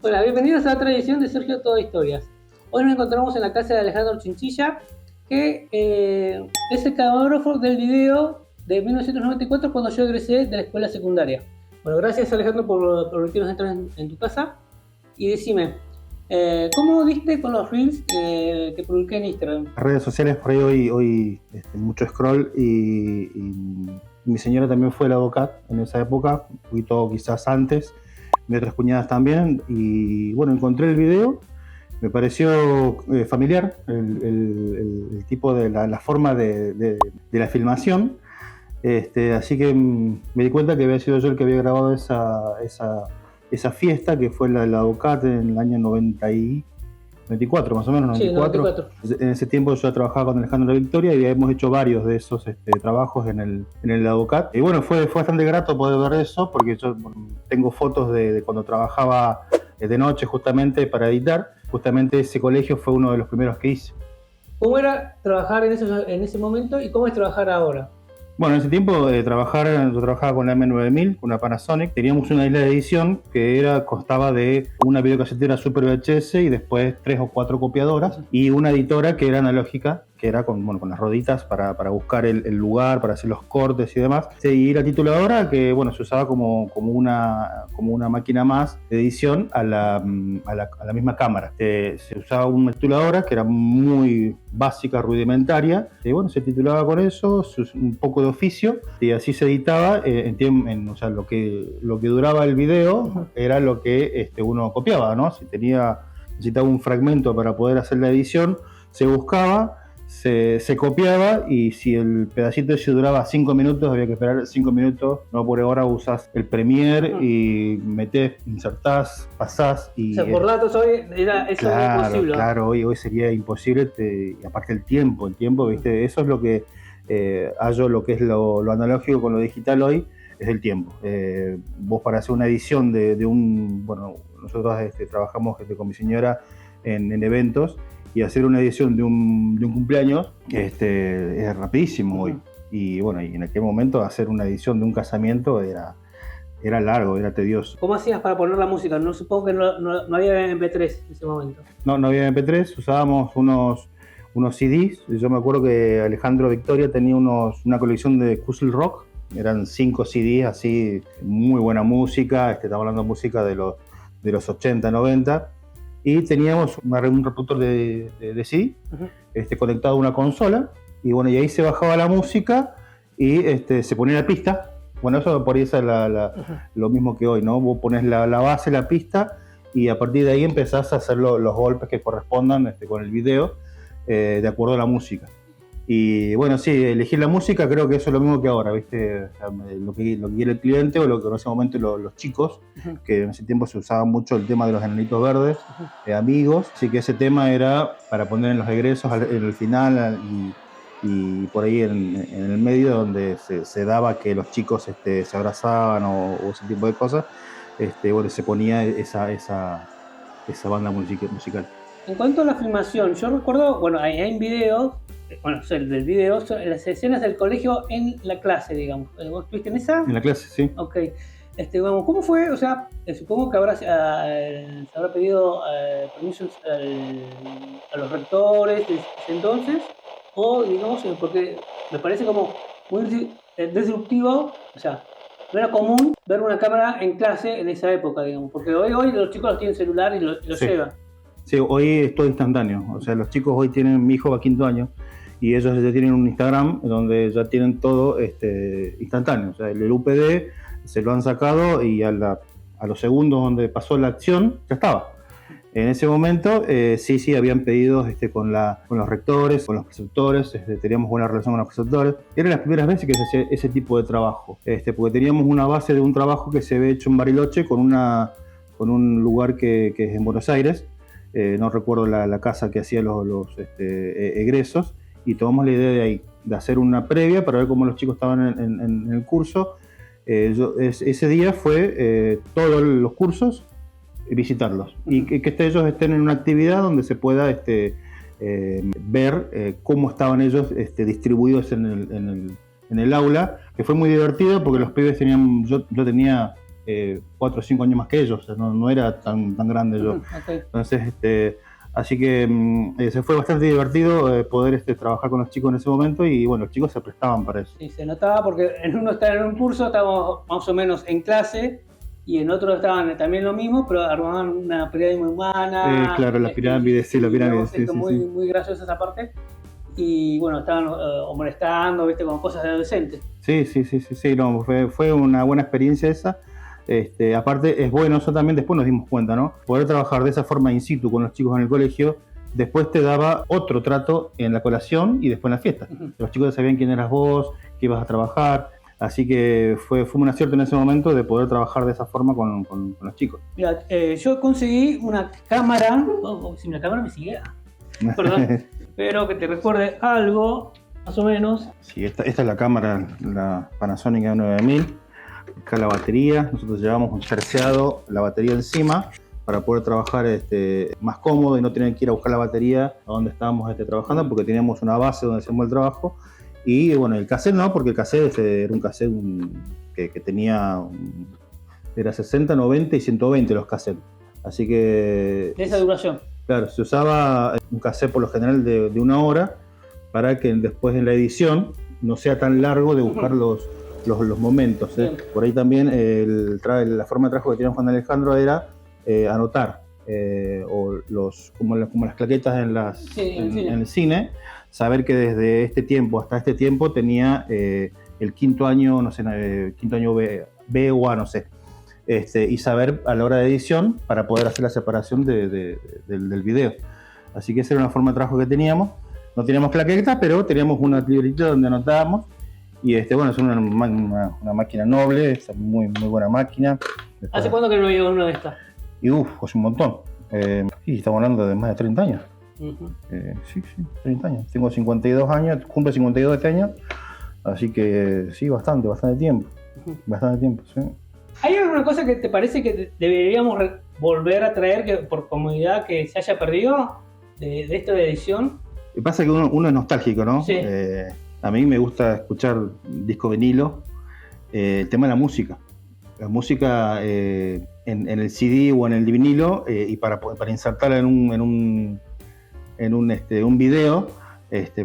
Hola, bienvenidos a otra edición de Sergio Todo Historias. Hoy nos encontramos en la casa de Alejandro Chinchilla, que es el camarógrafo del video de 1994 cuando yo egresé de la escuela secundaria. Bueno, gracias Alejandro por permitirnos entrar en tu casa. Y decime, ¿cómo diste con los reels que publiqué en Instagram? Las redes sociales por ahí hoy mucho scroll y mi señora también fue la AutoCAD en esa época, un poquito quizás antes, mis otras cuñadas también, y bueno, encontré el video, me pareció familiar el tipo de la forma de la filmación, así que me di cuenta que había sido yo el que había grabado esa fiesta, que fue la AutoCAD en el año 94 más o menos, 94. Sí, 94. En ese tiempo yo trabajaba con Alejandro La Victoria y hemos hecho varios de esos trabajos en el AutoCAD. Y bueno, fue bastante grato poder ver eso, porque yo tengo fotos de cuando trabajaba de noche justamente para editar. Justamente ese colegio fue uno de los primeros que hice. ¿Cómo era trabajar en ese momento y cómo es trabajar ahora? Bueno, en ese tiempo yo trabajaba con la M9000, con una Panasonic. Teníamos una isla de edición que constaba de una videocasetera Super VHS y después 3 o 4 copiadoras y una editora que era analógica, que era con las roditas para buscar el lugar, para hacer los cortes y demás. Y la tituladora que se usaba como una máquina más de edición a la misma cámara. Se usaba una tituladora que era muy básica, rudimentaria, y se titulaba con eso, un poco de oficio, y así se editaba. O sea, lo que duraba el video era lo que uno copiaba, ¿no? Si necesitaba un fragmento para poder hacer la edición, se buscaba, se copiaba, y si el pedacito ese duraba 5 minutos, había que esperar 5 minutos. No, por ahora usás el Premiere y metés, insertás, pasás. Y, o sea, por datos hoy era eso imposible. Claro, hoy sería imposible, y aparte el tiempo, ¿viste? Eso es lo que hallo, lo que es lo analógico con lo digital hoy, es el tiempo. Vos para hacer una edición nosotros trabajamos con mi señora en eventos, y hacer una edición de un cumpleaños es rapidísimo hoy. Y en aquel momento hacer una edición de un casamiento era largo, era tedioso. ¿Cómo hacías para poner la música? No, supongo que no había MP3 en ese momento. No había MP3, usábamos unos CDs. Yo me acuerdo que Alejandro Victoria tenía una colección de Cuzzle Rock, eran 5 CDs así, muy buena música, estamos hablando de música de los 80, 90. Y teníamos un reproductor de CD conectado a una consola, y ahí se bajaba la música y se ponía la pista. Eso por ahí es lo mismo que hoy, ¿no? Vos pones la base, la pista, y a partir de ahí empezás a hacer los golpes que correspondan con el video, de acuerdo a la música. Y sí, elegir la música, creo que eso es lo mismo que ahora, ¿viste? O sea, lo que quiere el cliente, o lo que en ese momento los chicos, que en ese tiempo se usaba mucho el tema de los enanitos verdes, amigos, así que ese tema era para poner en los egresos, en el final, y por ahí en el medio, donde se daba que los chicos se abrazaban o ese tipo de cosas, se ponía esa banda musical. En cuanto a la filmación, yo recuerdo, hay videos, del video, son las escenas del colegio en la clase, digamos. ¿Vos estuviste en esa? En la clase, sí. Ok. ¿Cómo fue? O sea, supongo que se habrá pedido permisos a los rectores desde entonces, o digamos, porque me parece como muy disruptivo, o sea, no era común ver una cámara en clase en esa época, digamos, porque hoy los chicos los tienen celular y lo llevan. Sí, hoy es todo instantáneo. O sea, los chicos hoy mi hijo va a 5º año, y ellos ya tienen un Instagram donde ya tienen todo instantáneo. O sea, el UPD se lo han sacado, y a los segundos donde pasó la acción, ya estaba. En ese momento, sí, habían pedidos con los rectores, con los preceptores, teníamos buena relación con los preceptores. Eran las primeras veces que se hacía ese tipo de trabajo, porque teníamos una base de un trabajo que se había hecho en Bariloche con un lugar que es en Buenos Aires. No recuerdo la casa que hacía los egresos, y tomamos la idea de ahí, de hacer una previa para ver cómo los chicos estaban en el curso. Ese día fue todos los cursos, visitarlos, y que ellos estén en una actividad donde se pueda ver cómo estaban ellos distribuidos en el aula, que fue muy divertido porque los pibes yo tenía 4 o 5 años más que ellos, o sea, no era tan grande yo. Okay. Entonces, así que se fue bastante divertido poder trabajar con los chicos en ese momento y bueno, los chicos se prestaban para eso. Sí, se notaba porque en uno estaba en un curso, estábamos más o menos en clase, y en otro estaban también lo mismo, pero armaban una pirámide humana. Claro, la pirámide, sí, la pirámide. Sí, muy graciosa esa parte. Y bueno, estaban molestando, ¿viste? Con cosas de adolescentes. Sí, no, fue una buena experiencia esa. Aparte es bueno, eso también después nos dimos cuenta, ¿no? Poder trabajar de esa forma in situ con los chicos en el colegio, después te daba otro trato en la colación y después en la fiesta. Los chicos ya sabían quién eras vos, qué ibas a trabajar, así que fue un acierto en ese momento de poder trabajar de esa forma con los chicos. Mira, yo conseguí una cámara, si la cámara me sigue, perdón, pero que te recuerde algo, más o menos. Sí, esta es la cámara, la Panasonic A9000. Acá la batería, nosotros llevamos un terciado la batería encima para poder trabajar más cómodo y no tener que ir a buscar la batería a donde estábamos trabajando, porque teníamos una base donde hacemos el trabajo. Y bueno, el cassette no, porque el cassette era un cassette que tenía, era 60, 90 y 120 los cassettes. Así que... De esa duración. Claro, se usaba un cassette por lo general de 1 hora para que después en la edición no sea tan largo de buscar los momentos. Por ahí también la forma de trabajo que tenía Juan Alejandro era anotar como las claquetas en el cine, saber que desde este tiempo hasta este tiempo tenía el quinto año, no sé, quinto año B o A, no sé. Y saber a la hora de edición para poder hacer la separación del video. Así que esa era una forma de trabajo que teníamos. No teníamos claquetas, pero teníamos una libreta donde anotábamos. Y bueno, es una máquina noble, es muy buena máquina. ¿Hace cuánto que no había una de estas? Y hace un montón. Sí, estamos hablando de más de 30 años. Sí, 30 años. Tengo 52 años, cumple 52 este año. Así que sí, bastante tiempo. Bastante tiempo, sí. ¿Hay alguna cosa que te parece que deberíamos volver a traer que por comodidad que se haya perdido de esto de edición? Lo que pasa es que uno es nostálgico, ¿no? Sí. A mí me gusta escuchar disco vinilo. El tema de la música. La música en el CD o en el vinilo y para insertarla en un video,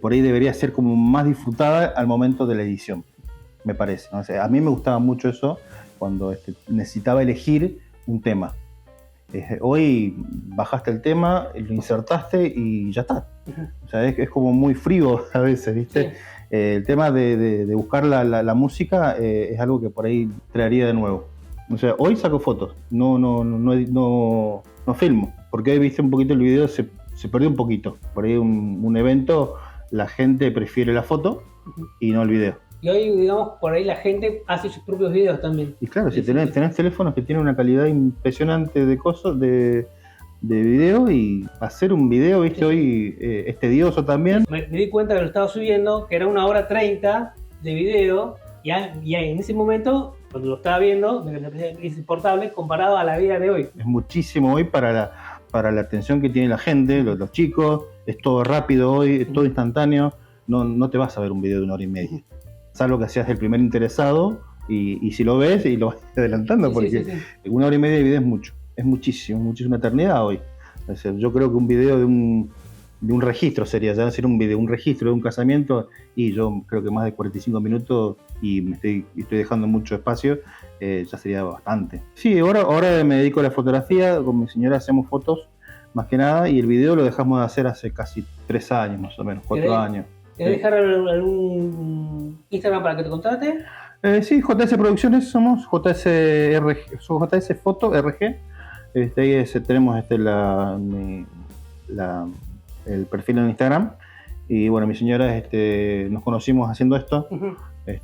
por ahí debería ser como más disfrutada al momento de la edición, me parece, ¿no? O sea, a mí me gustaba mucho eso cuando necesitaba elegir un tema. Hoy bajaste el tema, lo insertaste y ya está. O sea, es como muy frío a veces, ¿viste? Sí. El tema de buscar la música es algo que por ahí traería de nuevo. O sea, hoy saco fotos, no filmo, porque hoy viste un poquito el video, se perdió un poquito. Por ahí un evento, la gente prefiere la foto y no el video. Y hoy, digamos, por ahí la gente hace sus propios videos también. Y claro, si tenés teléfonos que tienen una calidad impresionante de cosas, de video, y hacer un video, viste, hoy es tedioso también. Me di cuenta que lo estaba subiendo, que era 1:30 de video, y en ese momento, cuando lo estaba viendo, me parecía insoportable comparado a la vida de hoy. Es muchísimo hoy para la atención que tiene la gente, los chicos, es todo rápido hoy, es todo instantáneo, no te vas a ver un video de 1 hora y media. Salvo que seas el primer interesado y si lo ves y lo vas adelantando, porque 1 hora y media de video es mucho, es muchísimo, una eternidad hoy. Es decir, yo creo que un video de un registro sería, ya decir un registro de un casamiento, y yo creo que más de 45 minutos y estoy dejando mucho espacio, ya sería bastante. Sí, ahora me dedico a la fotografía, con mi señora hacemos fotos más que nada, y el video lo dejamos de hacer hace casi 3 años más o menos, 4 años. ¿Querés dejar algún Instagram para que te contrate? Sí, JS Producciones somos, JS Foto RG. Ahí tenemos el perfil en Instagram. Y bueno, mi señora nos conocimos haciendo esto.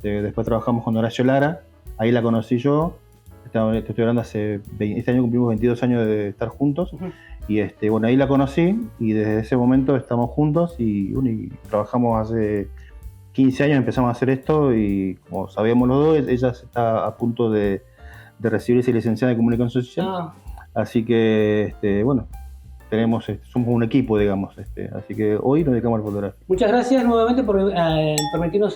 Después trabajamos con Horacio Lara, ahí la conocí yo. Estoy hablando este año cumplimos 22 años de estar juntos. Y bueno, ahí la conocí y desde ese momento estamos juntos y trabajamos hace 15 años, empezamos a hacer esto, y como sabíamos los dos, ella está a punto de recibirse licenciada en comunicación social. Así que bueno, somos un equipo, digamos, así que hoy nos dedicamos a la fotografía. Muchas gracias nuevamente por permitirnos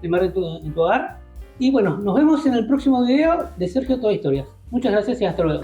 filmar en tu hogar. Y bueno, nos vemos en el próximo video de Sergio Toda Historias. Muchas gracias y hasta luego.